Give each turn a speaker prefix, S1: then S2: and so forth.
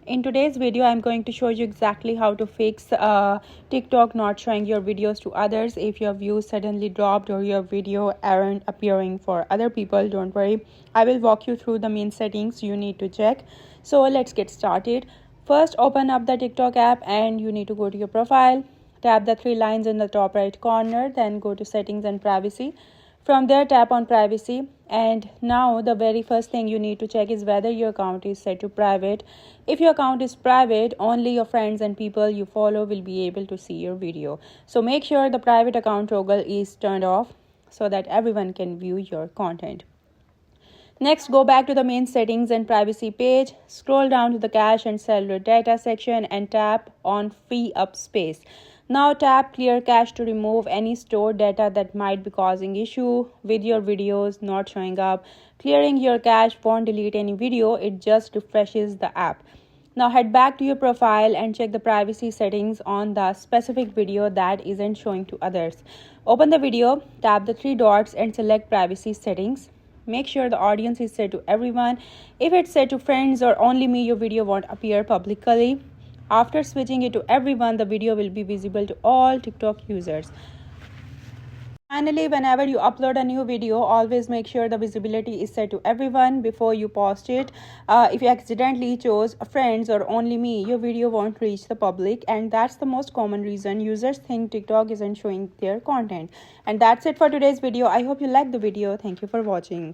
S1: In today's video, I'm going to show you exactly how to fix TikTok not showing your videos to others. If your views suddenly dropped or your video aren't appearing for other people, don't worry. I will walk you through the main settings you need to check. So let's get started. First, open up the TikTok app and you need to go to your profile. Tap the three lines in the top right corner, then go to settings and privacy. From there, tap on privacy, and now the very first thing you need to check is whether your account is set to private. If your account is private, only your friends and people you follow will be able to see your video. So make sure the private account toggle is turned off so that everyone can view your content. Next, go back to the main settings and privacy page. Scroll down to the cache and cellular data section and tap on free up space. Now tap clear cache to remove any stored data that might be causing issue with your videos not showing up. Clearing your cache won't delete any video, it just refreshes the app. Now head back to your profile and check the privacy settings on the specific video that isn't showing to others. Open the video, tap the three dots and select privacy settings. Make sure the audience is set to everyone. If it's set to friends or only me, your video won't appear publicly. After switching it to everyone, the video will be visible to all TikTok users. Finally, whenever you upload a new video, always make sure the visibility is set to everyone before you post it. If you accidentally chose friends or only me, your video won't reach the public, and that's the most common reason users think TikTok isn't showing their content. And that's it for today's video. I hope you liked the video. Thank you for watching.